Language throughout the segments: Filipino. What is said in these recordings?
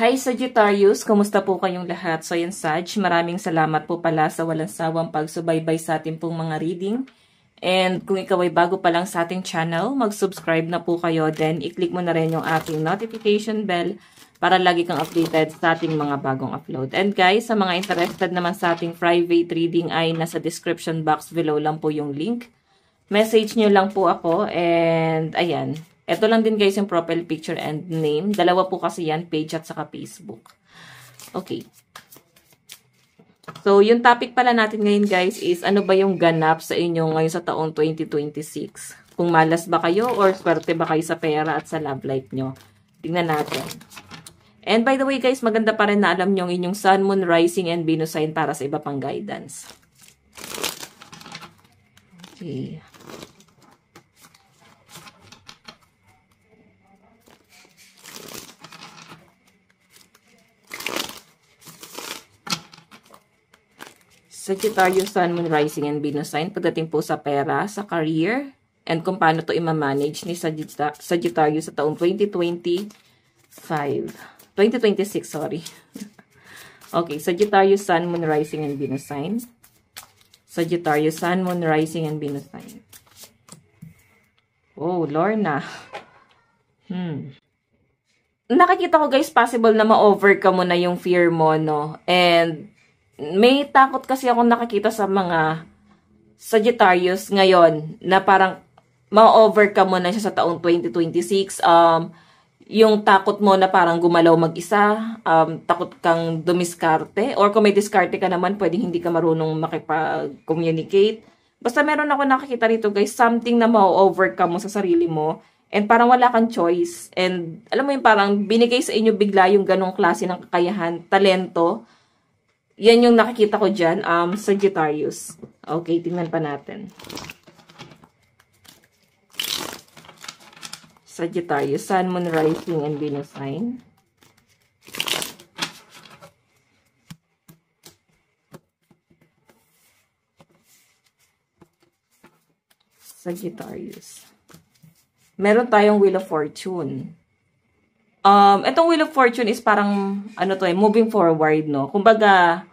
Hi Sagittarius, kumusta po kayong lahat? So yan Sag, maraming salamat po pala sa walang sawang pagsubaybay sa ating pong mga reading. And kung ikaw ay bago pa lang sa ating channel, mag-subscribe na po kayo. Then i-click mo na rin yung ating notification bell para lagi kang updated sa ating mga bagong upload. And guys, sa mga interested naman sa ating private reading ay nasa description box below lang po yung link. Message nyo lang po ako and ayan. Ito lang din guys yung profile picture and name. Dalawa po kasi yan, page at saka Facebook. Okay. So, yung topic pala natin ngayon guys is ano ba yung ganap sa inyo ngayon sa taong 2026? Kung malas ba kayo or swerte ba kayo sa pera at sa love life nyo? Tingnan natin. And by the way guys, maganda pa rin na alam nyo ang inyong Sun, Moon, Rising, and Venus sign para sa iba pang guidance. Okay. Sagittarius, Sun, Moon, Rising, and Venus sign pagdating po sa pera, sa career, and kung paano to i-manage ni Sagittarius sa taong 2026, sorry. Okay, Sagittarius, Sun, Moon, Rising, and Venus sign. Sagittarius, Sun, Moon, Rising, and Venus sign. Oh, Lorna. Nakikita ko guys, possible na ma-overcome mo na yung fear mo, no? And may takot kasi akong nakakita sa mga Sagittarius ngayon na parang ma-overcome mo na siya sa taong 2026. Yung takot mo na parang gumalaw mag-isa, takot kang dumiskarte, or kung may diskarte ka naman, pwedeng hindi ka marunong makipag-communicate. Basta meron ako nakakita rito guys, something na ma-overcome mo sa sarili mo, and parang wala kang choice. And alam mo yung parang binigay sa inyo bigla yung ganong klase ng kakayahan, talento. Yan yung nakikita ko dyan, Sagittarius. Okay, tingnan pa natin. Sagittarius, Sun, Moon, Rising, and Venus sign. Sagittarius. Meron tayong Wheel of Fortune. Itong Wheel of Fortune is parang, moving forward, no? Kumbaga,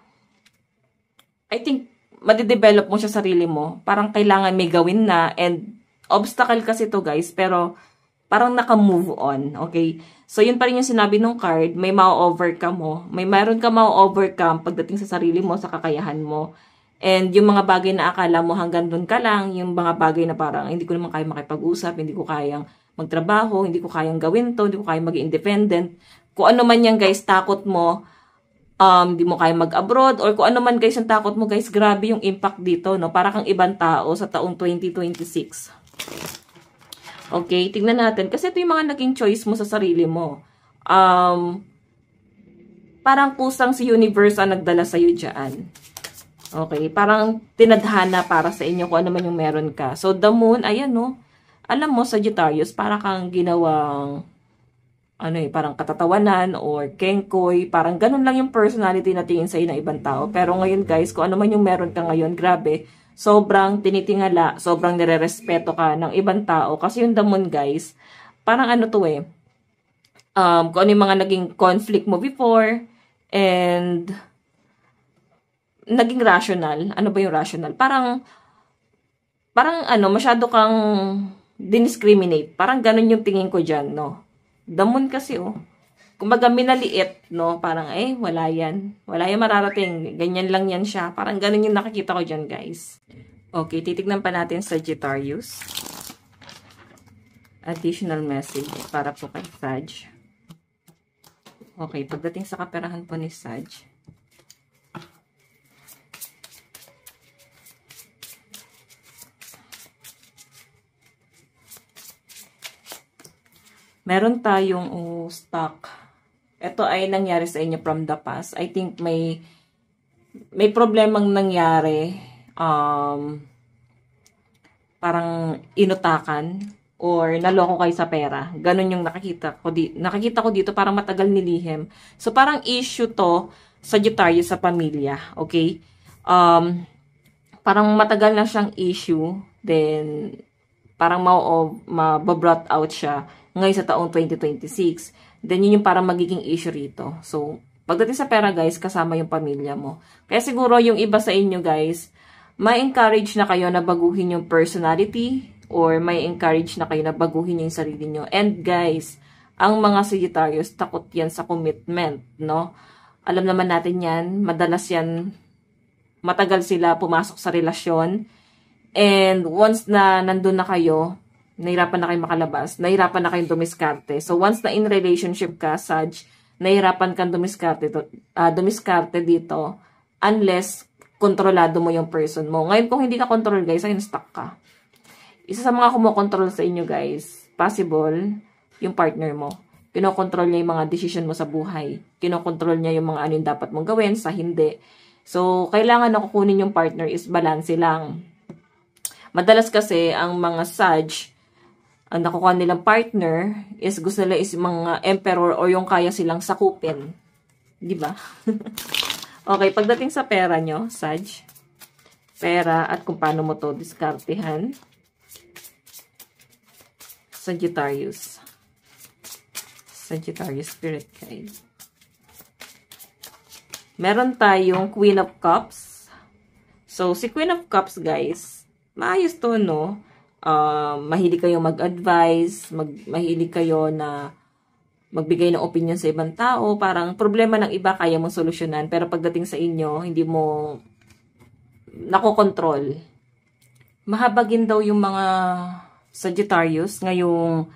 I think, madidevelop mo siya sarili mo. Parang kailangan may gawin na, and obstacle kasi to guys, pero parang naka-move on, okay? So, yun pa rin yung sinabi ng card, may ma-overcome mo. Mayroon ka ma-overcome pagdating sa sarili mo, sa kakayahan mo. And yung mga bagay na akala mo hanggang doon ka lang, yung mga bagay na parang hindi ko naman kaya makipag-usap, hindi ko kayang magtrabaho, hindi ko kayang gawin to, hindi ko kayang maging independent. Kung ano man yan guys, takot mo, hindi mo kayang mag-abroad, or kung ano man guys yung takot mo guys, grabe yung impact dito, no? Para kang ibang tao sa taong 2026. Okay, tignan natin. Kasi ito yung mga naging choice mo sa sarili mo. Parang kusang si universe ang nagdala sa'yo dyan. Okay, parang tinadhana para sa inyo kung ano man yung meron ka. So, the moon, ayan no. Alam mo, Sagittarius, para kang ginawang, parang katatawanan or kengkoy. Parang ganun lang yung personality na tingin sa'yo ng ibang tao. Pero ngayon guys, kung ano man yung meron ka ngayon, grabe, sobrang tinitingala, sobrang nire-respeto ka ng ibang tao. Kasi yung the moon guys, parang kung ano yung mga naging conflict mo before, and naging rational. Ano ba yung rational? Parang masyado kang diniscriminate. Parang ganun yung tingin ko dyan, no? Damon kasi, kumbaga minaliit, no? Parang, wala yan. Wala yan mararating. Ganyan lang yan siya. Parang ganun yung nakikita ko dyan, guys. Okay, titignan pa natin Sagittarius. Additional message para po kay Sag. Okay, pagdating sa kaperahan po ni Sag. Meron tayong stock. Ito ay nangyari sa inyo from the past. I think may problemang nangyari. Parang inutakan or naloko kayo sa pera. Ganon yung nakikita ko dito. Parang matagal nilihim. So parang issue to Sagittarius sa pamilya. Okay? Parang matagal na siyang issue. Then parang mababrought out siya ngayon sa taong 2026. Then, yun yung parang magiging issue rito. So, pagdating sa pera, guys, kasama yung pamilya mo. Kaya siguro yung iba sa inyo, guys, may encourage na kayo na baguhin yung personality or may encourage na kayo na baguhin yung sarili nyo. And, guys, ang mga Sagittarius, takot yan sa commitment, no? Alam naman natin yan, madalas yan, matagal sila pumasok sa relasyon. And once na nandun na kayo, nahirapan na kayo makalabas, nahirapan na kayong dumiskarte. So once na in relationship ka, Sag, nahirapan kang dumiskarte dito unless kontrolado mo yung person mo. Ngayon, kung hindi ka control, guys, ayun, stuck ka. Isa sa mga kumokontrol sa inyo, guys, possible, yung partner mo. Kinokontrol niya yung mga decision mo sa buhay. Kinokontrol niya yung mga ano yung dapat mong gawin sa hindi. So, kailangan na kukunin yung partner is balance lang. Madalas kasi, ang mga Sag, ang nakukuha nilang partner is gusto nila is mga emperor o yung kaya silang sakupin. Diba? Okay, pagdating sa pera nyo, Sag, pera at kung paano mo to diskartehan. Sagittarius Spirit Guide. Meron tayong Queen of Cups. So, si Queen of Cups, guys, maayos to, no? Mahilig kayo mag-advise, mahilig kayo na magbigay ng opinion sa ibang tao. Parang problema ng iba kaya mong solusyonan. Pero pagdating sa inyo, hindi mo nakokontrol. Mahabagin daw yung mga Sagittarius ngayong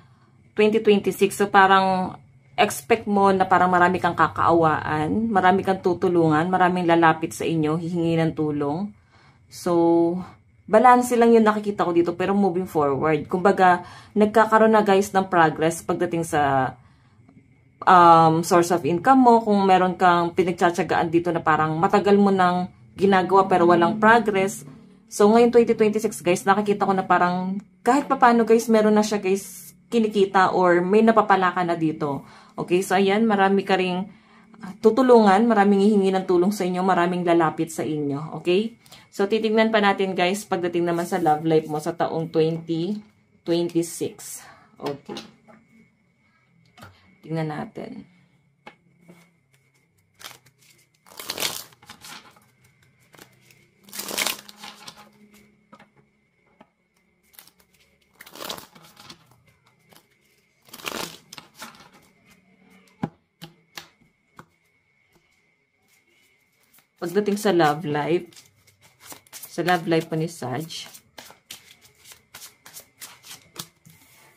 2026. So, parang expect mo na parang marami kang kakaawaan, marami kang tutulungan, maraming lalapit sa inyo, hihingi ng tulong. So, balance lang yung nakikita ko dito, pero moving forward. Kumbaga, nagkakaroon na, guys, ng progress pagdating sa source of income mo. Kung meron kang pinagtsatsagaan dito na parang matagal mo nang ginagawa pero walang progress. So, ngayon 2026, guys, nakikita ko na parang kahit papano, guys, meron na siya, guys, kinikita or may napapala ka na dito. Okay, so ayan, marami ka ring tutulungan, maraming hihingi ng tulong sa inyo, maraming lalapit sa inyo. Okay? So, titignan pa natin, guys, pagdating naman sa love life mo sa taong 2026. Okay. Tingnan natin. Pagdating sa love life po ni Sag,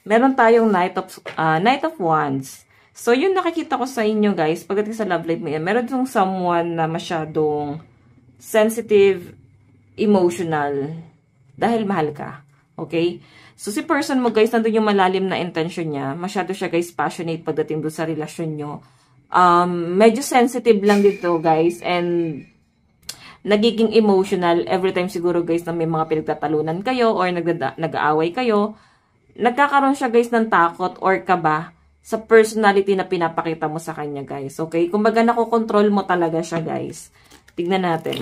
meron tayong Knight of Wands. So, yun nakikita ko sa inyo, guys, pagdating sa love life mo yan, meron itong someone na masyadong sensitive, emotional, dahil mahal ka. Okay? So, si person mo, guys, nandun yung malalim na intention niya. Masyado siya, guys, passionate pagdating doon sa relasyon nyo. Medyo sensitive lang dito, guys, and nagiging emotional every time siguro, guys, na may mga pinagtatalunan kayo or nag-aaway kayo. Nagkakaroon siya, guys, ng takot or kaba sa personality na pinapakita mo sa kanya, guys. Okay? Kumbaga, nakokontrol mo talaga siya, guys. Tignan natin.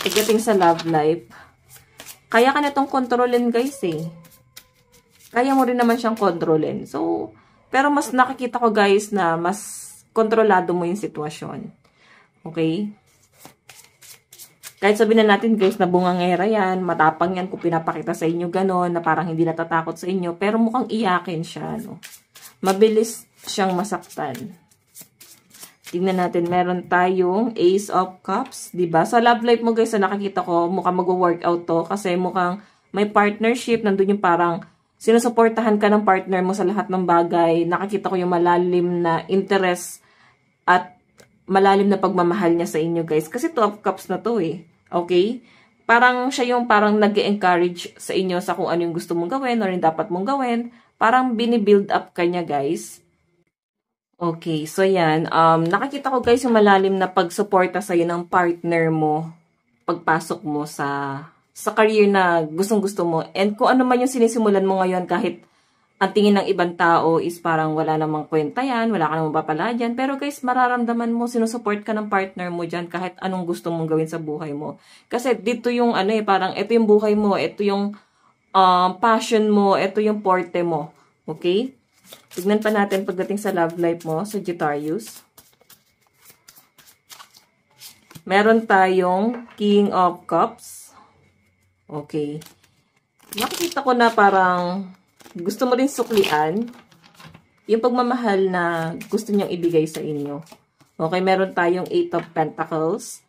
Pagdating sa love life, kaya ka na itong kontrolin, guys, eh. Kaya mo rin naman siyang kontrolin. So, pero mas nakikita ko, guys, na mas kontrolado mo yung sitwasyon. Okay? Kahit sabihin na natin, guys, na bungangera yan, matapang yan kung pinapakita sa inyo gano'n, na parang hindi natatakot sa inyo, pero mukhang iyakin siya, no? Mabilis siyang masaktan. Tingnan natin, meron tayong Ace of Cups, diba? Sa love life mo, guys, na nakikita ko, mukhang mag-workout to, kasi mukhang may partnership, nandun yung parang sinusuportahan ka ng partner mo sa lahat ng bagay. Nakikita ko yung malalim na interest at malalim na pagmamahal niya sa inyo, guys. Kasi 2 of Cups na to, eh. Okay? Parang siya yung parang nag-encourage sa inyo sa kung ano yung gusto mong gawin or yung dapat mong gawin. Parang binibuild up ka niya, guys. Okay, so yan. Nakikita ko, guys, yung malalim na pagsuporta sa'yo ng partner mo pagpasok mo sa career na gustong-gusto mo. And kung ano man yung sinisimulan mo ngayon, kahit ang tingin ng ibang tao is parang wala namang kwenta yan, wala ka namang papala dyan. Pero guys, mararamdaman mo, sinusupport ka ng partner mo dyan kahit anong gusto mong gawin sa buhay mo. Kasi dito yung ano parang ito yung buhay mo, ito yung passion mo, ito yung forte mo. Okay? Tignan pa natin pagdating sa love life mo, Sagittarius. Meron tayong King of Cups. Okay. Nakikita ko na parang gusto mo rin suklian yung pagmamahal na gusto niyang ibigay sa inyo. Okay, meron tayong 8 of Pentacles.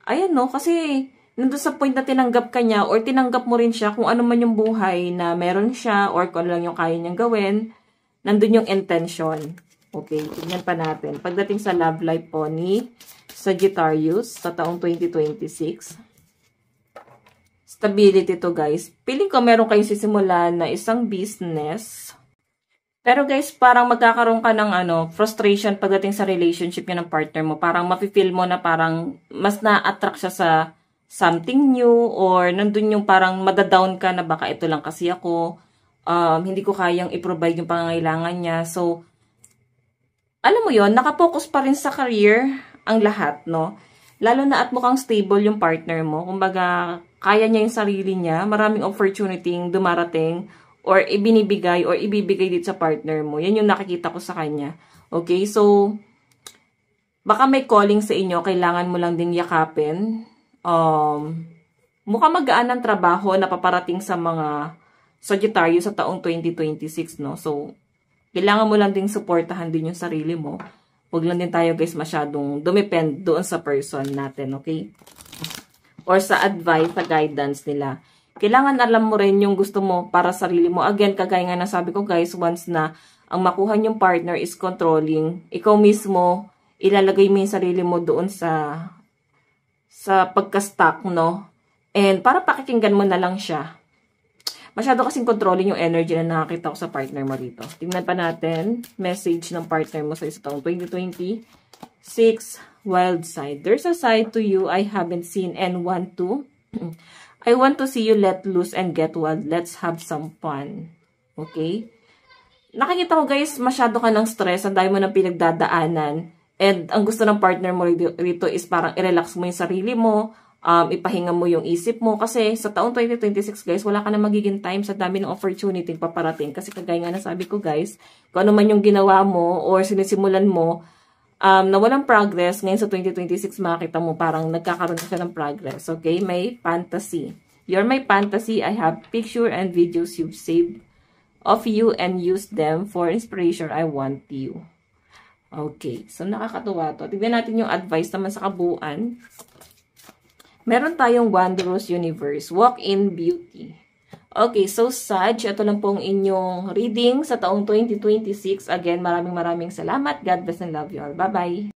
Ayan no, kasi nandun sa point na tinanggap ka niya or tinanggap mo rin siya kung ano man yung buhay na meron siya or kung ano lang yung kaya niyang gawin, nandun yung intention. Okay, tignan pa natin. Pagdating sa love life po ni Sagittarius sa taong 2026, stability to guys. Feeling ko meron kayong sisimulan na isang business. Pero guys, parang magkakaroon ka ng frustration pagdating sa relationship niya ng partner mo. Parang mafe-feel mo na parang mas na-attract siya sa something new or nandun yung parang madadown ka na baka ito lang kasi ako. Hindi ko kayang i-provide yung pangangailangan niya. So, alam mo yon, nakapokus pa rin sa career ang lahat, no? Lalo na at mukhang stable yung partner mo. Kumbaga, kaya niya yung sarili niya. Maraming opportunity dumarating or ibinibigay or ibibigay dito sa partner mo. Yan yung nakikita ko sa kanya. Okay? So, baka may calling sa inyo. Kailangan mo lang ding yakapin. Mukhang magaan ng trabaho na paparating sa mga Sagittarius sa taong 2026, no? So, kailangan mo lang ding supportahan din yung sarili mo. Huwag lang din tayo guys masyadong dumepend doon sa person natin, okay? Or sa advice, sa guidance nila. Kailangan alam mo rin yung gusto mo para sa sarili mo. Again, kagaya nga na sabi ko guys, once na ang makuha yung partner is controlling, ikaw mismo, ilalagay mo yung sarili mo doon sa pagka-stuck, no? And para pakikinggan mo na lang siya. Masyado kasing controlling yung energy na nakakita ko sa partner mo rito. Tingnan pa natin, message ng partner mo sa taong 2026, wild side. There's a side to you I haven't seen and want to. I want to see you let loose and get wild. Let's have some fun. Okay? Nakikita ko guys, masyado ka ng stress, ang dami mo ng pinagdadaanan. And ang gusto ng partner mo rito is parang i-relax mo yung sarili mo, ipahinga mo yung isip mo. Kasi sa taong 2026 guys, wala ka na magiging time sa dami ng opportunity paparating. Kasi kagaya nga na sabi ko guys, kung ano man yung ginawa mo or sinisimulan mo, na walang progress, ngayon sa 2026 makikita mo parang nagkakaroon ka ng progress. Okay? May fantasy. You're my fantasy. I have picture and videos you've saved of you and use them for inspiration. I want you. Okay. So, nakakatuwa to. Tignan natin yung advice naman sa kabuuan. Meron tayong Wondrous Universe. Walk in Beauty. Okay, so Sag, ito lang pong inyong reading sa taong 2026. Again, maraming salamat. God bless and love you all. Bye-bye.